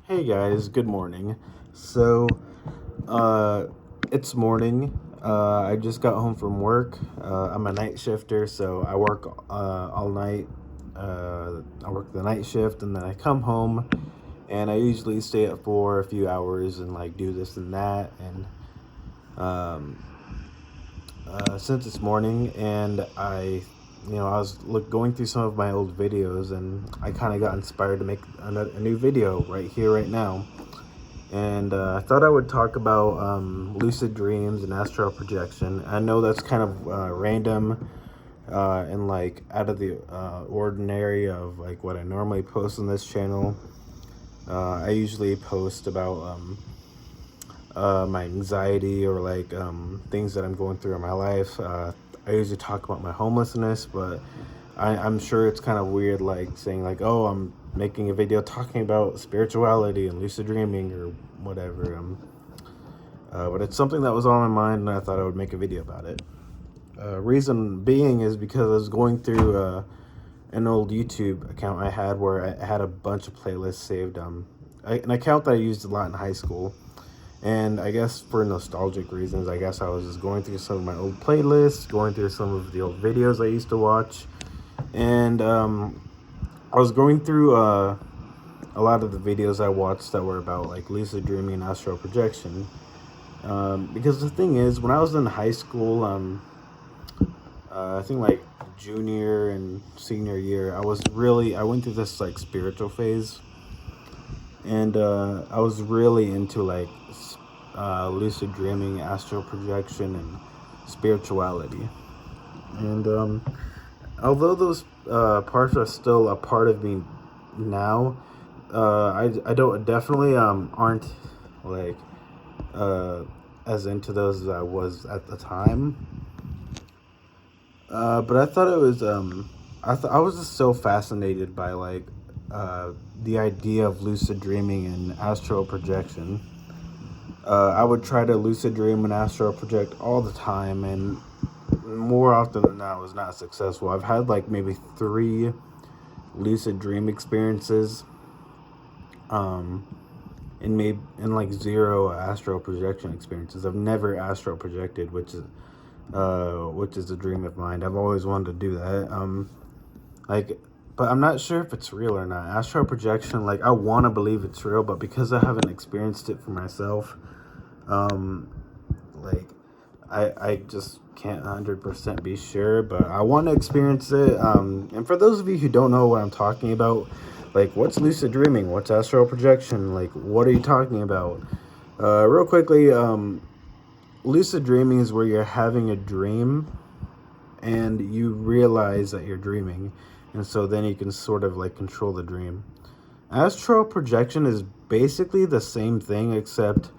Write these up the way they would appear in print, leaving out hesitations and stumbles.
Hey guys, good morning. So, uh, it's morning. I just got home from work. I'm a night shifter, so I work all night. I work the night shift, and then I come home, and I usually stay up for a few hours and like do this and that. And um, since it's morning, and I was going through some of my old videos, and I kind of got inspired to make a new video right here, right now. And I thought I would talk about lucid dreams and astral projection. I know that's kind of random and like out of the ordinary of like what I normally post on this channel. I usually post about my anxiety or like things that I'm going through in my life. I usually talk about my homelessness, but I'm sure it's kind of weird, like saying like, "Oh, I'm making a video talking about spirituality and lucid dreaming or whatever." But it's something that was on my mind, and I thought I would make a video about it. Reason being is because I was going through an old YouTube account I had where I had a bunch of playlists saved. An account that I used a lot in high school. And I guess for nostalgic reasons, I guess I was just going through some of my old playlists, going through some of the old videos I used to watch. And I was going through a lot of the videos I watched that were about like lucid dreaming and astral projection. Because the thing is, when I was in high school, I think like junior and senior year, I went through this like spiritual phase. And I was really into like lucid dreaming, astral projection, and spirituality. And although those parts are still a part of me now, I don't definitely aren't like uh, as into those as I was at the time. But I thought it was I was just so fascinated by like the idea of lucid dreaming and astral projection. I would try to lucid dream and astral project all the time, and more often than not, was not successful. I've had like maybe three lucid dream experiences, um, and maybe and like zero astral projection experiences. I've never astral projected, which is a dream of mine. I've always wanted to do that. Like, but I'm not sure if it's real or not. Astral projection, like, I want to believe it's real, but because I haven't experienced it for myself, um, like, I just can't 100% be sure, but I want to experience it. And for those of you who don't know what I'm talking about, like, what's lucid dreaming? What's astral projection? Like, what are you talking about? Real quickly, lucid dreaming is where you're having a dream and you realize that you're dreaming, and so then you can sort of like control the dream. Astral projection is basically the same thing, except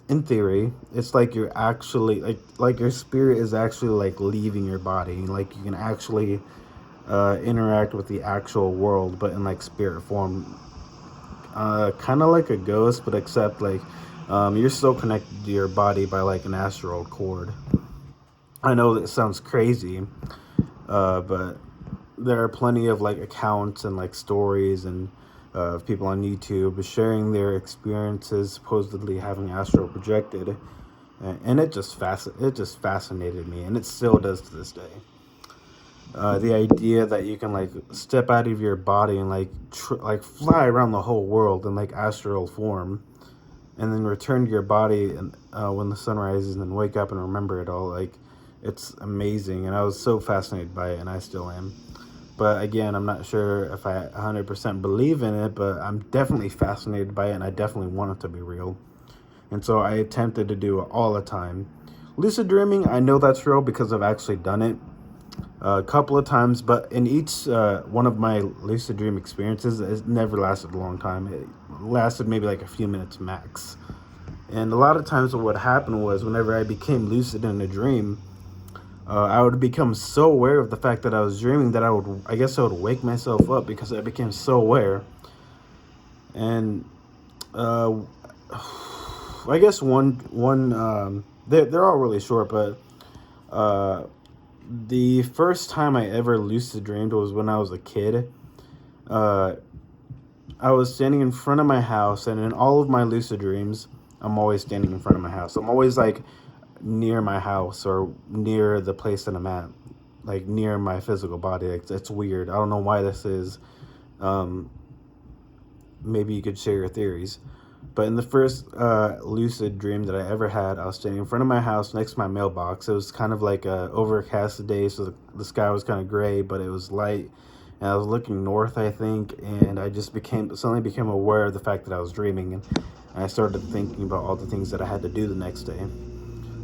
in theory it's like you're actually like your spirit is actually like leaving your body, like you can actually interact with the actual world, but in like spirit form, kind of like a ghost, but except like you're still connected to your body by like an astral cord. I know that sounds crazy, but there are plenty of like accounts and like stories and of people on YouTube sharing their experiences supposedly having astral projected, and it just fascinated me, and it still does to this day. The idea that you can like step out of your body and like like fly around the whole world in like astral form, and then return to your body and when the sun rises, and then wake up and remember it all. Like, it's amazing, and I was so fascinated by it, and I still am. But again, I'm not sure if I 100% believe in it, but I'm definitely fascinated by it, and I definitely want it to be real. And so I attempted to do it all the time. Lucid dreaming, I know that's real because I've actually done it a couple of times, but in each one of my lucid dream experiences, it never lasted a long time. It lasted maybe like a few minutes max. And a lot of times what happened was whenever I became lucid in a dream, I would become so aware of the fact that I was dreaming that I guess I would wake myself up because I became so aware. And uh, I guess they're all really short, but uh, the first time I ever lucid dreamed was when I was a kid. Uh, I was standing in front of my house, and in all of my lucid dreams, I'm always standing in front of my house. I'm always like near my house or near the place that I'm at, like near my physical body. It's weird. I don't know why this is. Um, Maybe you could share your theories. But in the first lucid dream that I ever had, I was standing in front of my house next to my mailbox. It was kind of like a overcast day, so the sky was kind of gray, but it was light. And I was looking north, I think, and I just suddenly became aware of the fact that I was dreaming, and I started thinking about all the things that I had to do the next day.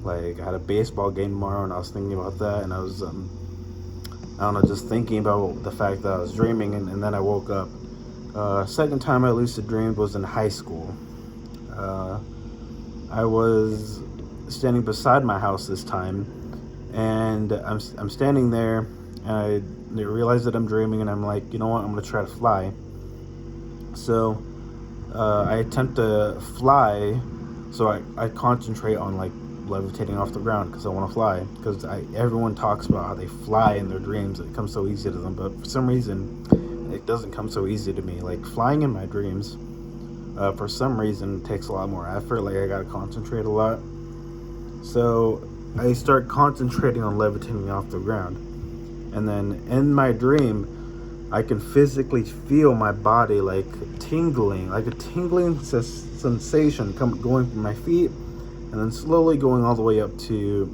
Like I had a baseball game tomorrow, and I was thinking about that, and I was I don't know, just thinking about the fact that I was dreaming, and then I woke up. Second time I lucid dreamed was in high school. I was standing beside my house this time, and I'm standing there, and I realize that I'm dreaming, and I'm like, you know what, I'm gonna try to fly. So I attempt to fly, so I concentrate on like levitating off the ground because I want to fly. Because everyone talks about how they fly in their dreams, it comes so easy to them, but for some reason it doesn't come so easy to me. Like flying in my dreams, for some reason, takes a lot more effort. Like I gotta concentrate a lot. So I start concentrating on levitating off the ground, and then in my dream, I can physically feel my body like tingling, like a tingling sensation going from my feet, and then slowly going all the way up to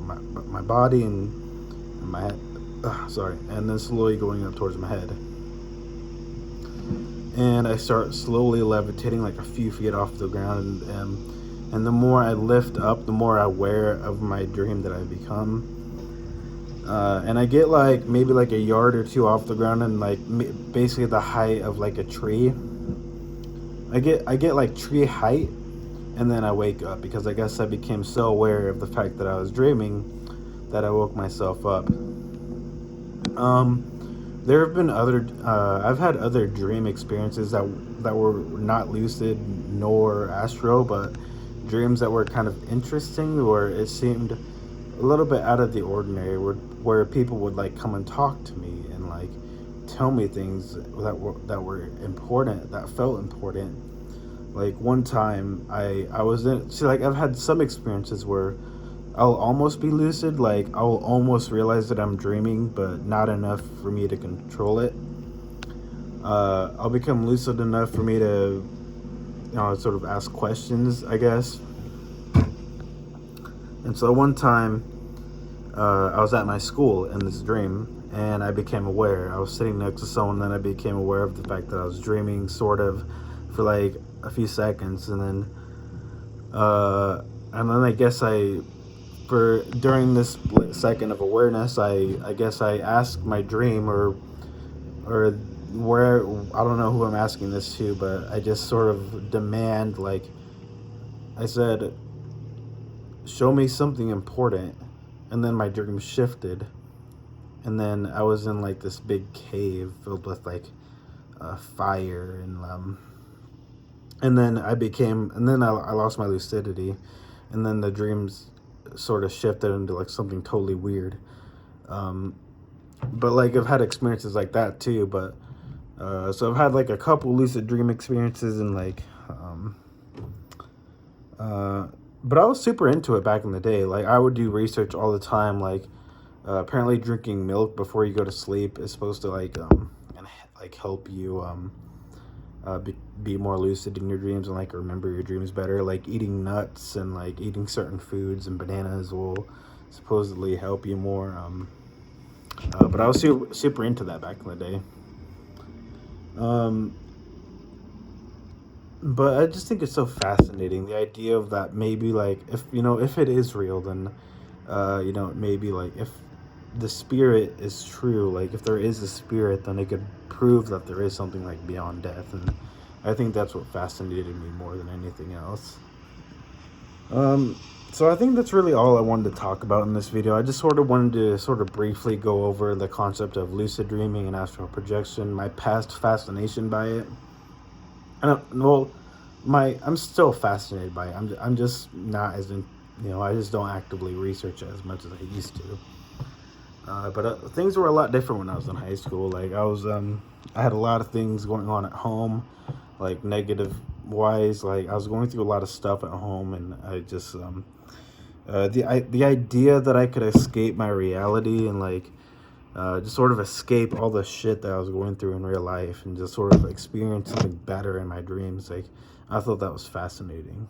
my body and my head. And then slowly going up towards my head. And I start slowly levitating like a few feet off the ground, and the more I lift up, the more aware of my dream that I become. And I get like maybe like a yard or two off the ground, and like basically the height of like a tree. I get like tree height, and then I wake up because I guess I became so aware of the fact that I was dreaming that I woke myself up. There have been I've had other dream experiences that were not lucid nor astral, but dreams that were kind of interesting, where it seemed a little bit out of the ordinary, where people would like come and talk to me and like tell me things that were important, that felt important. Like one time I was like I've had some experiences where I'll almost be lucid, like I'll almost realize that I'm dreaming, but not enough for me to control it. I'll become lucid enough for me to, sort of ask questions, I guess. And so one time, I was at my school in this dream, and I became aware. I was sitting next to someone, and then I became aware of the fact that I was dreaming, sort of, for like a few seconds, and then I guess during this split second of awareness, I guess I asked my dream or where, I don't know who I'm asking this to, but I just sort of demand, like I said, show me something important. And then my dream shifted, and then I was in like this big cave filled with like fire, and then I lost my lucidity, and then the dreams sort of shifted into like something totally weird. But like I've had experiences like that too, but so I've had like a couple lucid dream experiences, and like but I was super into it back in the day. Like I would do research all the time. Like apparently drinking milk before you go to sleep is supposed to like help you be more lucid in your dreams and like remember your dreams better. Like eating nuts and like eating certain foods and bananas will supposedly help you more. But I was super into that back in the day. But I just think it's so fascinating, the idea of that. Maybe like if it is real, then maybe like if the spirit is true, like if there is a spirit, then it could prove that there is something like beyond death. And I think that's what fascinated me more than anything else. So I think that's really all I wanted to talk about in this video. I just sort of wanted to sort of briefly go over the concept of lucid dreaming and astral projection, my past fascination by it. I'm still fascinated by it. I'm just not as in, I just don't actively research it as much as I used to. But things were a lot different when I was in high school. Like I had a lot of things going on at home. like negative wise. Like I was going through a lot of stuff at home, and I just the idea that I could escape my reality and like just sort of escape all the shit that I was going through in real life and just sort of experience something better in my dreams. Like I thought that was fascinating.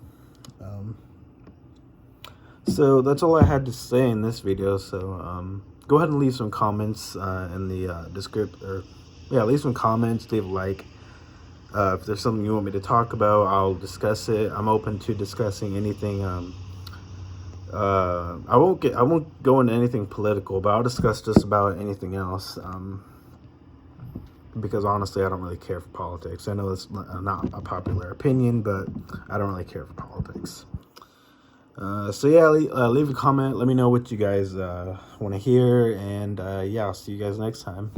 So that's all I had to say in this video. So go ahead and leave some comments in the description, or yeah, leave some comments, leave a like. If there's something you want me to talk about, I'll discuss it. I'm open to discussing anything. I won't go into anything political, but I'll discuss just about anything else. Because honestly, I don't really care for politics. I know it's not a popular opinion, but I don't really care for politics. So yeah, leave a comment. Let me know what you guys want to hear, and yeah, I'll see you guys next time.